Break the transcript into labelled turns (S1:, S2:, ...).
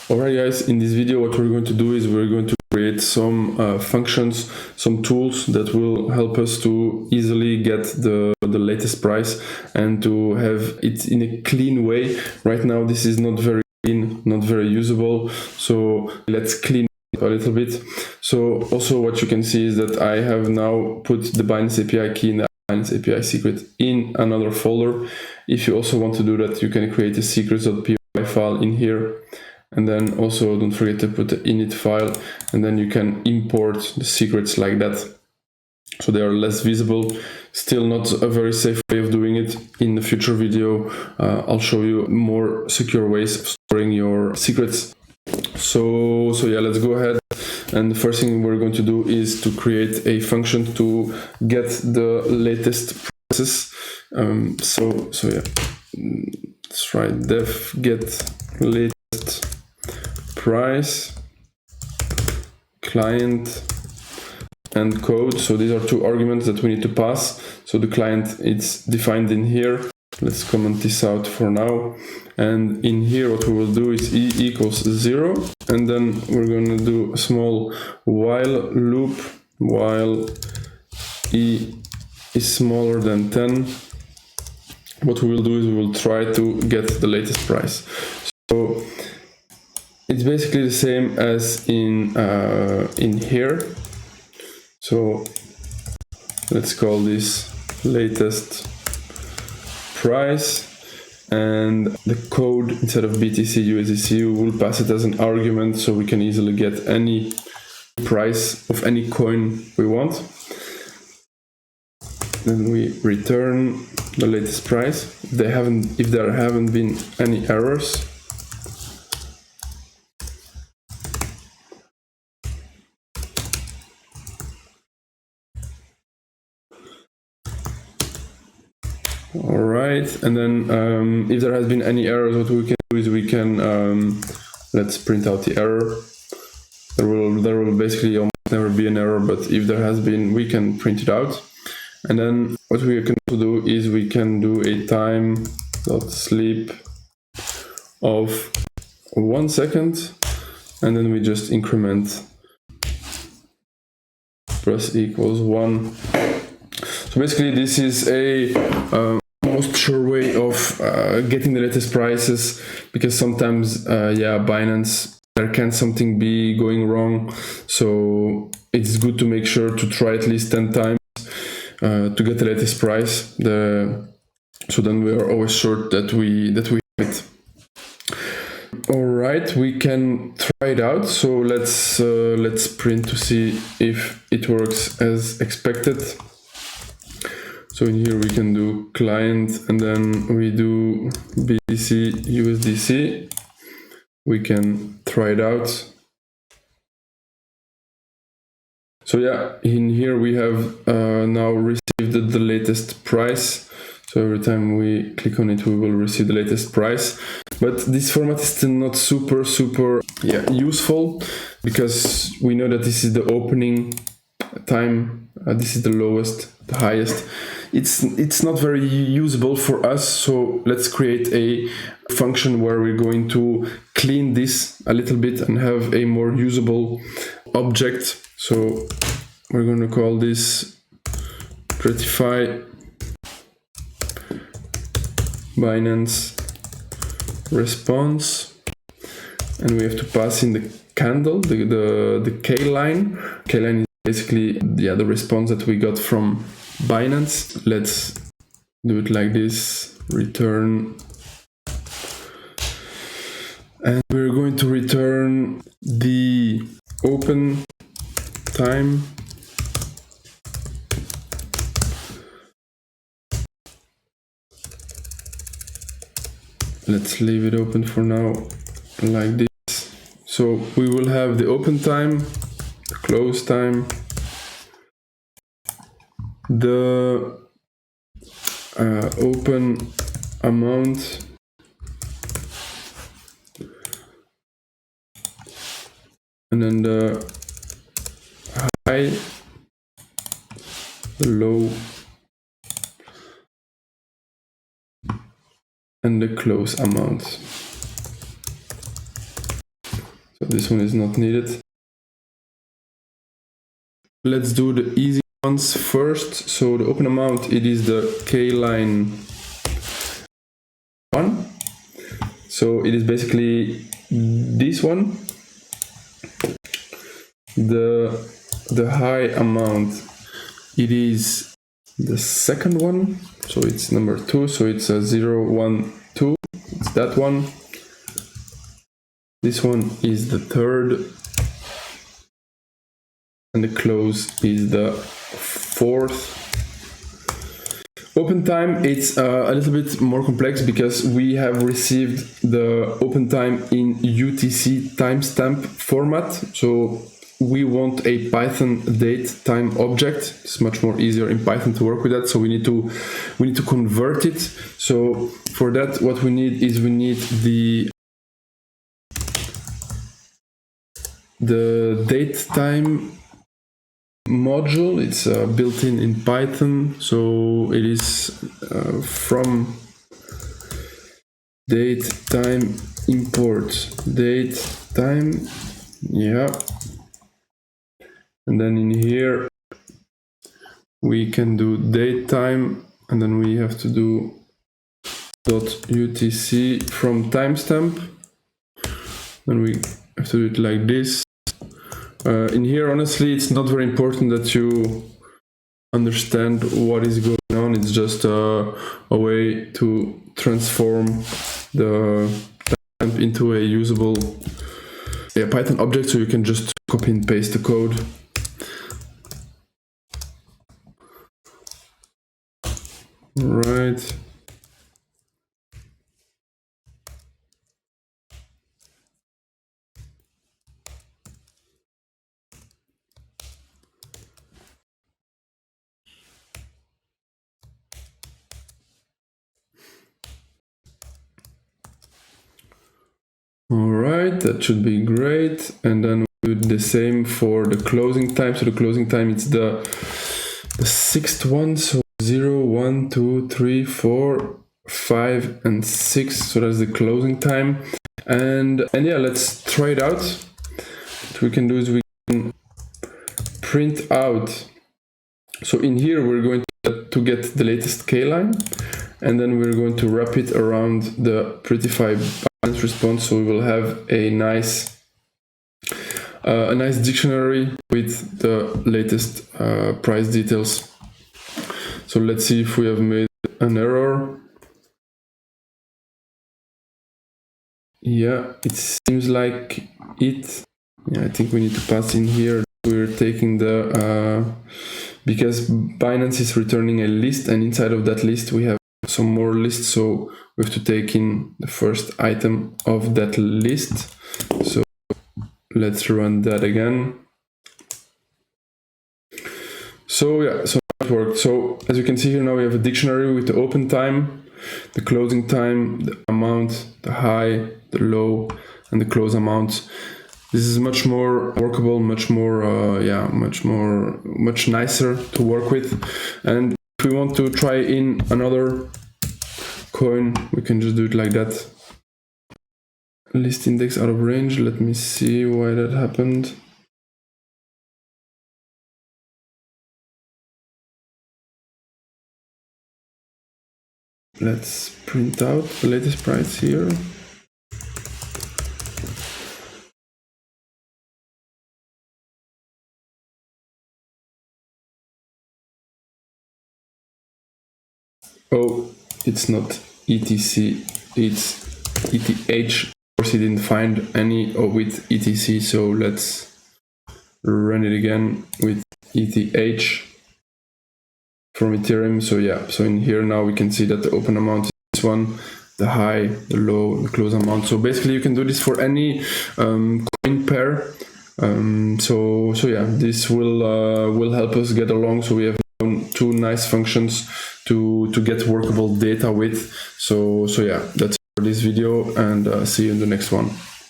S1: Alright guys, in this video what we're going to do is we're going to create some functions, some tools that will help us to easily get the latest price and to have it in a clean way. Right now this is not very clean, not very usable, so let's clean it a little bit. So also what you can see is that I have now put the Binance API key in the Binance API secret in another folder. If you also want to do that, you can create a secrets.py file in here. And then also don't forget to put the init file, and then you can import the secrets like that. So they are less visible. Still not a very safe way of doing it. In the future video, I'll show you more secure ways of storing your secrets. So yeah, let's go ahead. And the first thing we're going to do is to create a function to get the latest prices. So yeah, let's write def get latest price, client, and code. So these are two arguments that we need to pass. So the client, it's defined in here. Let's comment this out for now. And in here what we will do is e equals 0, and then we're going to do a small while loop while e is smaller than 10. What we will do is we will try to get the latest price. So it's basically the same as in here. So let's call this latest price, and the code, instead of BTC USDC, we will pass it as an argument, so we can easily get any price of any coin we want. Then we return the latest price if there haven't been any errors. Alright, and then if there has been any errors, what we can do is we can let's print out the error. There will basically almost never be an error, but if there has been, we can print it out. And then what we can also do is we can do a time.sleep of 1 second, and then we just increment plus equals 1. So basically this is a most sure way of getting the latest prices, because sometimes yeah, Binance, there can something be going wrong, so it's good to make sure to try at least 10 times to get the latest price. So then we are always sure that we have it. Alright, we can try it out. So let's print to see if it works as expected. So in here we can do client, and then we do BTC USDC. We can try it out. So yeah, in here we have now received the latest price. So every time we click on it, we will receive the latest price. But this format is still not super useful, because we know that this is the opening time. This is the lowest, the highest. It's not very usable for us, so let's create a function where we're going to clean this a little bit and have a more usable object. So we're going to call this prettify Binance response, and we have to pass in the candle, the K line. K line is basically the response that we got from Binance. Let's do it like this, return, and we're going to return the open time let's leave it open for now, like this. So we will have the open time, the close time, the open amount, and then the high, the low, and the close amount. so this one is not needed. Let's do the easy ones first. So the open amount, it is the K line 1. So it is basically this one. The high amount, it is the second one, so it's number 2, so it's a 0, 1, 2, it's that one. This one is the third, and the close is the fourth. Open time, it's a little bit more complex because we have received the open time in UTC timestamp format. So we want a Python date time object. It's much more easier in Python to work with that. So we need to convert it. So for that, what we need is the date time module. It's built in Python, so it is from date time import date time, yeah, and then in here we can do date time, and then we have to do .utc from timestamp, and we have to do it like this. In here, honestly, it's not very important that you understand what is going on. It's just a way to transform the timestamp into a usable Python object, so you can just copy and paste the code. Right. All right, that should be great. And then we do the same for the closing time. So the closing time, it's the sixth one. So 0, 1, 2, 3, 4, 5, and 6. So that's the closing time. And yeah, let's try it out. What we can do is we can print out. So in here, we're going to get the latest K line, and then we're going to wrap it around the prettify Binance response. So we will have a nice dictionary with the latest price details. So let's see if we have made an error. Yeah, it seems like it. Yeah, I think we need to pass in here. We're taking the because Binance is returning a list, and inside of that list we have some more lists, so we have to take in the first item of that list. So let's run that again. So yeah, so it worked. So as you can see here, now we have a dictionary with the open time, the closing time, the amount, the high, the low, and the close amount. This is much more workable, much nicer to work with. And if we want to try in another coin, we can just do it like that. List index out of range. Let me see why that happened. Let's print out the latest price here. Oh, it's not ETC, it's ETH. Of course, he didn't find any with ETC, so let's run it again with ETH from Ethereum. So yeah, so in here now we can see that the open amount is this one, the high, the low, the close amount. So basically you can do this for any coin pair. So yeah, this will help us get along. So we have two nice functions to get workable data with. So yeah, that's it for this video, and see you in the next one.